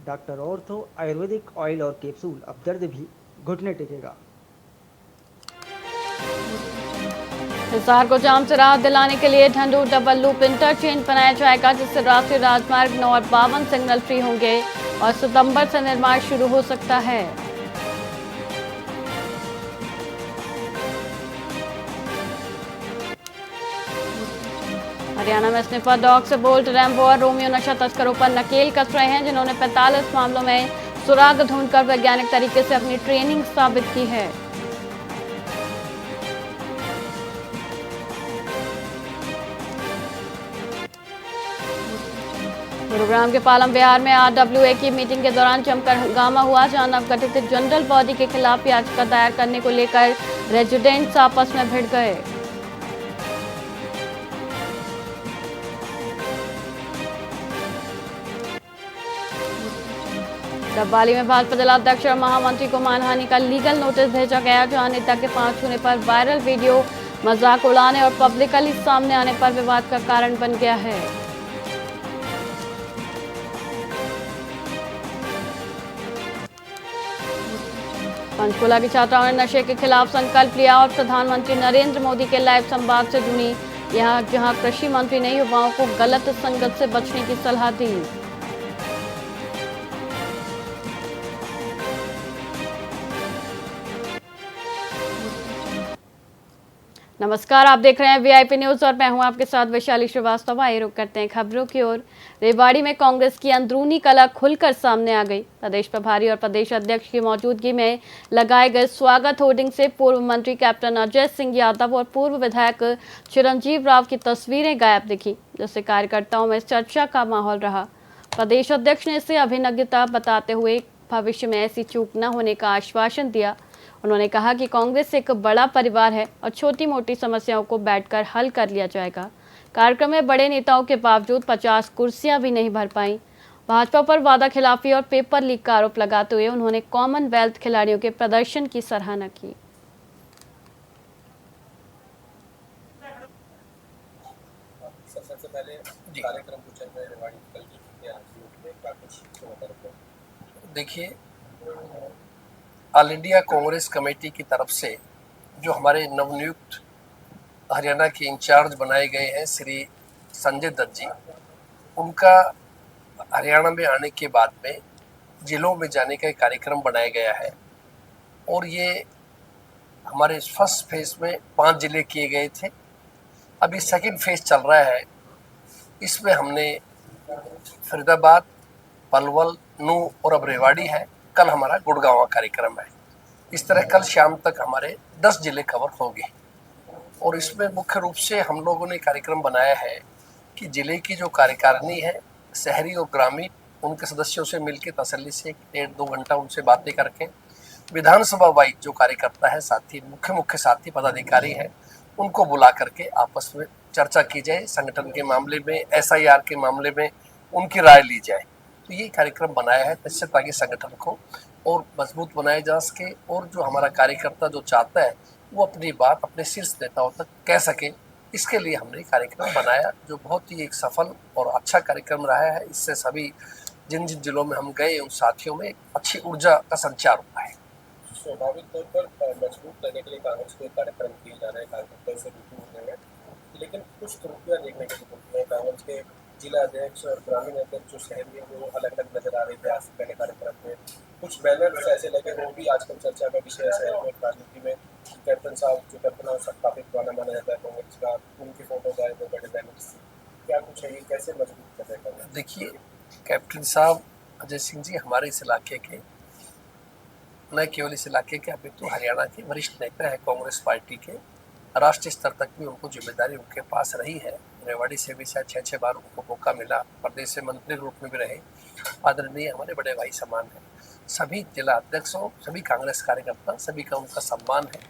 Doctor ortho Ayurvedic oil और capsule, अब दर्द भी घुटने टेकेगा। हिसार को जाम से राहत दिलाने के लिए ढंढूर डबल लूप इंटरचेंज बनाया जाएगा, जिससे राष्ट्रीय राजमार्ग 9 और 52 सिग्नल फ्री होंगे और सितंबर से निर्माण शुरू हो सकता है। हरियाणा में स्निफर डॉग से बोल्ट, रैम्बो और रोमियो नशा तस्करों पर नकेल कस रहे हैं, जिन्होंने 45 मामलों में सुराग ढूंढकर वैज्ञानिक तरीके से अपनी ट्रेनिंग साबित की है। गुरुग्राम के पालम विहार में आरडब्ल्यूए की मीटिंग के दौरान जमकर हंगामा हुआ, जहां नवगठित जनरल बॉडी के खिलाफ याचिका दायर करने को लेकर रेजिडेंट्स आपस में भिड़ गए। डबवाली में भाजपा जिलाध्यक्ष और महामंत्री को मानहानि का लीगल नोटिस भेजा गया, जहां नेता के 5 होने पर वायरल वीडियो मजाक उड़ाने और पब्लिकली सामने आने पर विवाद का कारण बन गया है। पंचकुला की छात्राओं ने नशे के खिलाफ संकल्प लिया और प्रधानमंत्री नरेंद्र मोदी के लाइव संवाद से जुड़ी, जहां कृषि मंत्री ने युवाओं को गलत संगत से बचने की सलाह दी। नमस्कार, आप देख रहे हैं वीआईपी न्यूज और मैं हूं आपके साथ वैशाली श्रीवास्तव। आइए रुक करते हैं खबरों की ओर। रेवाड़ी में कांग्रेस की अंदरूनी कला खुलकर सामने आ गई। प्रदेश प्रभारी और प्रदेश अध्यक्ष की मौजूदगी में लगाए गए स्वागत होर्डिंग से पूर्व मंत्री कैप्टन अजय सिंह यादव और पूर्व विधायक चिरंजीव राव की तस्वीरें गायब दिखी, जिससे कार्यकर्ताओं में चर्चा का माहौल रहा। प्रदेश अध्यक्ष ने इसे अभिनवता बताते हुए भविष्य में ऐसी चूक न होने का आश्वासन दिया। उन्होंने कहा कि कांग्रेस एक बड़ा परिवार है और छोटी मोटी समस्याओं को बैठकर हल कर लिया जाएगा। कार्यक्रम में बड़े नेताओं के बावजूद 50 कुर्सियां भी नहीं भर पाई। भाजपा पर वादा खिलाफी और पेपर लीक का आरोप लगाते हुए उन्होंने कॉमनवेल्थ खिलाड़ियों के प्रदर्शन की सराहना की। सबसे पहले कार्यक्रम को चल रहे देखिए, ऑल इंडिया कांग्रेस कमेटी की तरफ से जो हमारे नवनियुक्त हरियाणा के इंचार्ज बनाए गए हैं श्री संजय दत्त जी, उनका हरियाणा में आने के बाद में जिलों में जाने का एक कार्यक्रम बनाया गया है। और ये हमारे फर्स्ट फेज में 5 जिले किए गए थे। अभी सेकंड फेज चल रहा है। इसमें हमने फरीदाबाद, पलवल, नूंह और अब रेवाड़ी है। कल हमारा गुड़गांव कार्यक्रम है। इस तरह कल शाम तक हमारे 10 जिले कवर होंगे। और इसमें मुख्य रूप से हम लोगों ने कार्यक्रम बनाया है कि जिले की जो कार्यकारिणी है, शहरी और ग्रामीण, उनके सदस्यों से मिलकर तसल्ली से 1.5-2 घंटा उनसे बातें करके, विधानसभा वाइज जो कार्यकर्ता है, साथी मुख्य साथी पदाधिकारी हैं, उनको बुला करके आपस में चर्चा की जाए। संगठन के मामले में, SIR के मामले में उनकी राय ली जाए। तो ये कार्यक्रम बनाया है इससे ताकि संगठन को और मजबूत बनाया जा सके और जो हमारा कार्यकर्ता जो चाहता है वो अपनी बात अपने शीर्ष नेताओं तक कह सके। इसके लिए हमने कार्यक्रम बनाया, जो बहुत ही एक सफल और अच्छा कार्यक्रम रहा है। इससे सभी जिन जिन जिलों में हम गए उन साथियों में अच्छी ऊर्जा का संचार हुआ है। स्वाभाविक तौर पर मजबूत करने के लिए कांग्रेस को कार्यक्रम किए जा रहे हैं, कार्यकर्ता से रुकू हो रहे हैं, लेकिन कुछ त्रुटियां देखने को मिलती है। कांग्रेस के जिला अध्यक्ष और ग्रामीण अध्यक्ष जो शहर में वो अलग अलग नजर आ रहे थे। आज से पहले कार्यक्रम में कुछ बैनर्स ऐसे लगे, वो भी आजकल चर्चा का विषय है। राजनीति में कैप्टन साहब जो कैप्टन साहब काफी पुराना माना जाता है कांग्रेस का, उनकी फोटो आए थे बड़े बैनर्स। क्या कुछ है, ये कैसे मजबूत कर रहे हैं? देखिए, कैप्टन साहब अजय सिंह जी हमारे इस इलाके के, न केवल इस इलाके के, अभी तो हरियाणा के वरिष्ठ नेता है कांग्रेस पार्टी के। राष्ट्रीय स्तर तक भी उनको जिम्मेदारी उनके पास रही है। रेवाड़ी से भी शायद 6 बार उनको मौका मिला, प्रदेश से मंत्री रूप में भी रहे। आदरणीय हमारे बड़े भाई समान है। सभी जिला अध्यक्षों, सभी कांग्रेस कार्यकर्ता, सभी का उनका सम्मान है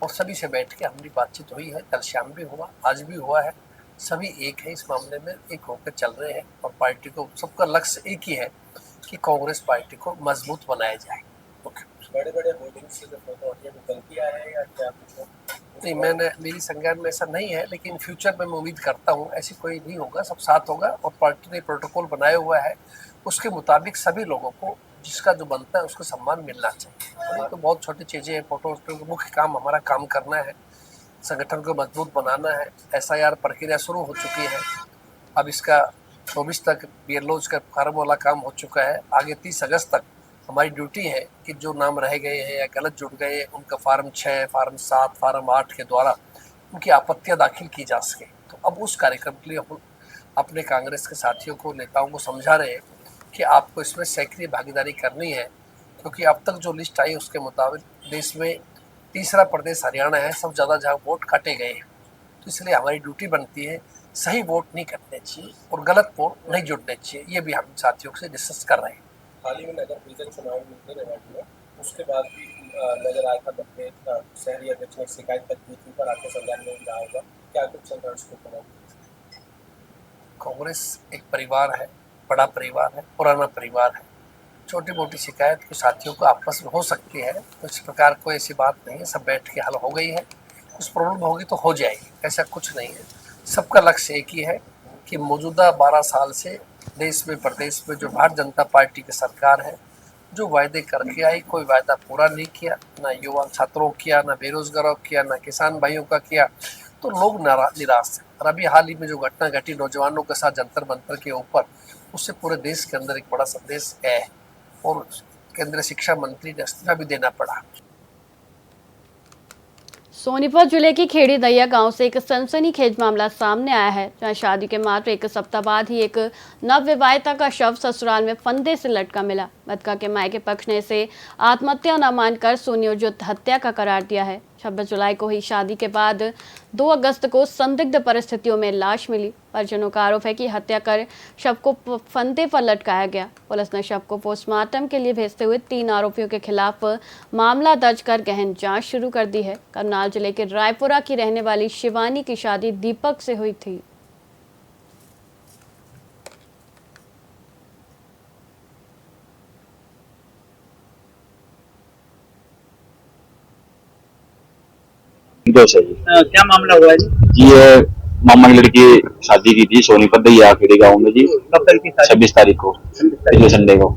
और सभी से बैठ के हमारी बातचीत हुई है। कल शाम भी हुआ, आज भी हुआ है। सभी एक है इस मामले में, एक होकर चल रहे हैं और पार्टी को सबका लक्ष्य एक ही है कि कांग्रेस पार्टी को मजबूत बनाया जाए। बड़े बड़े होर्डिंग्स से जो फोटो है वो गलती आ रही है या क्या कुछ? नहीं, मेरी संज्ञान में ऐसा नहीं है, लेकिन फ्यूचर में मैं उम्मीद करता हूँ ऐसी कोई नहीं होगा, सब साथ होगा। और पार्टी ने प्रोटोकॉल बनाया हुआ है, उसके मुताबिक सभी लोगों को जिसका जो बनता है उसको सम्मान मिलना चाहिए। और ये तो बहुत छोटी चीज़ें हैं। फोटो मुख्य काम हमारा काम करना है, संगठन को मजबूत बनाना है। SIR प्रक्रिया शुरू हो चुकी है, अब इसका 24 तक BLOs का फार्म वाला काम हो चुका है। आगे 30 अगस्त तक हमारी ड्यूटी है कि जो नाम रह गए हैं या गलत जुड़ गए हैं उनका फार्म 6, फार्म 7, फार्म 8 के द्वारा उनकी आपत्तियां दाखिल की जा सके। तो अब उस कार्यक्रम के लिए हम अपने कांग्रेस के साथियों को, नेताओं को समझा रहे हैं कि आपको इसमें सक्रिय भागीदारी करनी है, क्योंकि अब तक जो लिस्ट आई उसके मुताबिक देश में तीसरा प्रदेश हरियाणा है, सब ज़्यादा जहाँ वोट काटे गए हैं। तो इसलिए हमारी ड्यूटी बनती है सही वोट नहीं करने चाहिए और गलत वोट नहीं जुड़ने चाहिए। ये भी हम साथियों से डिस्कस कर रहे हैं। हाल ही में नगर परिषद चुनाव में रेवाड़ी में, उसके बाद भी नजर आया था अपने शहरी अध्यक्ष ने शिकायत तक की थी, पर आपके संज्ञान में रहा होगा, क्या कुछ चल रहा है उसको बनाओ? कांग्रेस एक परिवार है, बड़ा परिवार है, पुराना परिवार है। छोटी मोटी शिकायत कुछ साथियों को आपस में हो सकती है, तो इस प्रकार कोई ऐसी बात नहीं है, सब बैठ के हल हो गई है। कुछ प्रॉब्लम होगी तो हो जाएगी, ऐसा कुछ नहीं है। सबका लक्ष्य एक ही है कि मौजूदा 12 साल से देश में, प्रदेश में जो भारतीय जनता पार्टी की सरकार है, जो वायदे करके आई, कोई वायदा पूरा नहीं किया, ना युवा छात्रों किया, ना बेरोजगारों किया, ना किसान भाइयों का किया, तो लोग निराश हैं। और अभी हाल ही में जो घटना घटी नौजवानों के साथ जंतर मंतर के ऊपर, उससे पूरे देश के अंदर एक बड़ा संदेश है और केंद्रीय शिक्षा मंत्री ने इस्तीफा भी देना पड़ा। सोनीपत जिले की खेड़ी दैया गांव से एक सनसनीखेज मामला सामने आया है, जहां शादी के मात्र 1 सप्ताह बाद ही एक नवविवाहिता का शव ससुराल में फंदे से लटका मिला। मृतका के मायके पक्ष ने इसे आत्महत्या न मानकर सुनियोजित हत्या का करार दिया है। 26 जुलाई को ही शादी के बाद 2 अगस्त को संदिग्ध परिस्थितियों में लाश मिली। परिजनों का आरोप है कि हत्या कर शव को फंदे पर लटकाया गया। पुलिस ने शव को पोस्टमार्टम के लिए भेजते हुए 3 आरोपियों के खिलाफ मामला दर्ज कर गहन जांच शुरू कर दी है। करनाल जिले के रायपुरा की रहने वाली शिवानी की शादी दीपक से हुई थी। क्या मामला हुआ है जी? ये मामा की लड़की शादी की थी सोनीपत दैया खेड़ी गाँव में जी। कब तक की? 26 तारीख को, पिछले संडे को।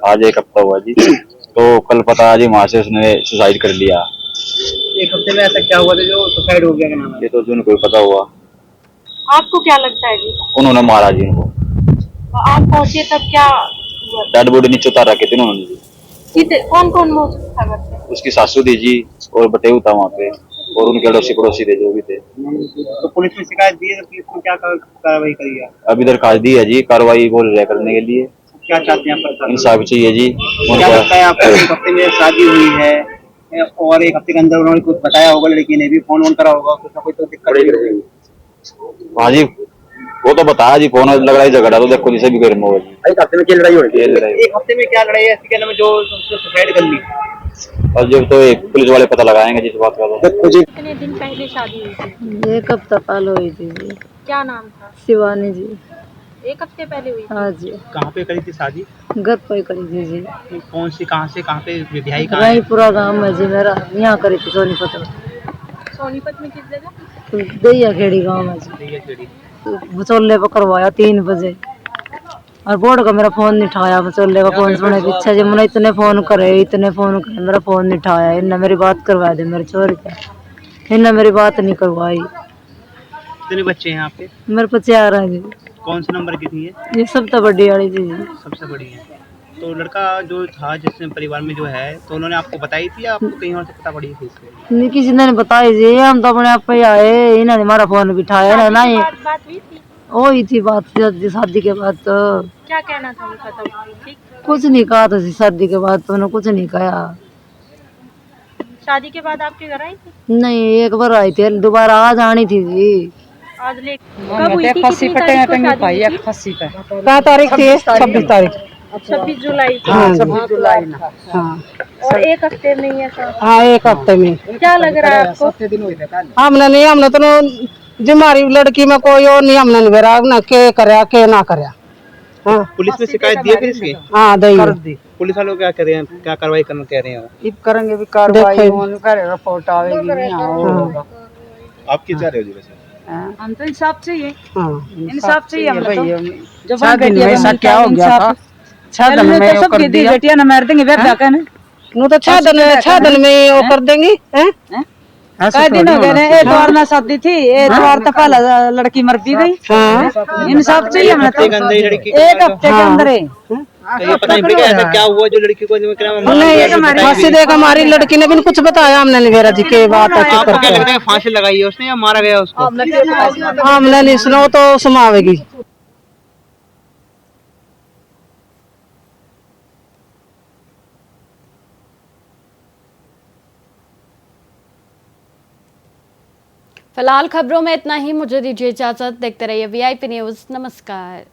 आज 1 हफ्ता हुआ जी। तो कल पता जी वहाँ से उसने सुसाइड कर लिया। 1 हफ्ते में ऐसा क्या हुआ था जो सुसाइड हो गया? क्या नाम है? ये तो जो कोई पता हुआ। आपको क्या लगता है जी? उन्होंने मारा जी उनको। आप पहुंचे तब क्या हुआ? डेड बॉडी नीचे उतार रखे थे उन्होंने जी। कौन कौन मौजूद था घर पे? उसकी सासू थी जी और बटेऊ था वहाँ पे, और उनके अड़ोसी पड़ोसी थे जो भी थे। तो पुलिस में शिकायत दी है, तो पुलिस ने क्या कार्रवाई करी है? अभी दरखास्त दी है जी, कार्रवाई बोल रहे करने के लिए। क्या चाहते हैं आप? इंसाफ चाहिए जी। क्या लगता है आपको? 1 हफ्ते में शादी हुई है और 1 हफ्ते के अंदर उन्होंने कुछ बताया होगा, लड़की ने भी फोन वोन करा होगा, कुछ ना कुछ तो दिक्कत? हाँ जी, वो तो बताया जी, फोन लग रहा है झगड़ा, तो देखो जिसे भी गर्म होगा जी। 1 हफ्ते में क्या लड़ाई हुई? 1 हफ्ते में क्या लड़ाई है ऐसी क्या जो सुसाइड कर ली? और जब तो एक पुलिस वाले पता लगाएंगे जिस बात का। कितने दिन पहले शादी हुई थी? 1 हफ्ता पहले हुई थी जी। क्या नाम था? शिवानी जी। 1 हफ्ते पहले हुई थी? हाँ जी। कहाँ पे करी थी शादी? घर पे करी थी जी। कौन सी, कहाँ से कहाँ पे विधाई? कहाँ है? रायपुरा गाँव में जी मेरा, यहाँ करी थी सोनीपत में। सोनीपत में किस जगह? दैया खेड़ी गाँव में जी। बचोले पर करवाया 3 बजे, और बोर्ड का मेरा फोन नहीं उठाया। बचोले का फोन सुने पीछे जी, मैंने इतने फोन करे मेरा फोन नहीं उठाया। इन्हें मेरी बात करवा दे मेरे छोर के, इन्हें मेरी बात नहीं करवाई। कितने बच्चे हैं यहाँ पे? मेरे पे 4 हैं जी। कौन से नंबर की थी ये सबसे बड़ी वाली थी जी। सबसे बड़ी है। तो लड़का जो था जिसने परिवार में जो है, तो उन्होंने आपको बताई थी या आपको कहीं और से पता पड़ी थी इसके? नहीं, किसी ने बताई जी, हम तो अपने आप पे आए। इन्होंने हमारा फोन बिठाया ना। नहीं, बात हुई थी? हुई थी बात शादी के बाद। तो क्या कहना था उनका तब? ठीक, कुछ नहीं कहा था शादी के बाद, तो उन्होंने कुछ नहीं कहा। शादी के बाद आपके घर आई थी? नहीं, 1 बार आई थी, दोबारा आज आनी थी जी। आज ले कब हुई थी? कितनी तारीख को शादी हुई थी? फंसी पे क्या तारीख थी? 26 तारीख। 26 जुलाई को। हाँ, 26 जुलाई। हाँ, और 1 हफ्ते में ही ऐसा? हाँ, 1 हफ्ते में। क्या लग रहा है आपको? हमने तो जी हमारी लड़की में कोई और नहीं, हमने ना के करे के ना करे। हाँ, पुलिस में शिकायत दी है फिर इसकी? हाँ, दी पुलिस वालों क्या कर रहे हैं, क्या कार्रवाई करना कह रहे हैं? अब करेंगे भी कार्रवाई, उन करेगा, रिपोर्ट आवेगी नहीं होगा। आप किस जा रहे हो जी वैसे? हम तो इंसाफ चाहिए, हाँ इंसाफ चाहिए हम तो। जो छह दिन में ऐसा क्या हो गया था? 6 दिन में वो कर दिया। बेटियां न मार देंगे बैठ जाकर ना। नो तो 6 दिन में वो कर देंगे हैं? कई दिन हो गए एक बार ना शादी थी, एक बार तो पहला लड़की मर भी गई। इंसाफ चाहिए हमें तो, एक हफ्ते के अंदर ही। क्या हुआ जो लड़की को फांसी देगा हमारी लड़की ने भी कुछ बताया हमने निवेरा जी के बात है। फांसी लगाई है उसने या मारा गया उसको? हमने नहीं सुना, वो तो सुनावेगी। फिलहाल खबरों में इतना ही, मुझे दीजिए इजाजत। देखते रहिए VIP न्यूज़। नमस्कार।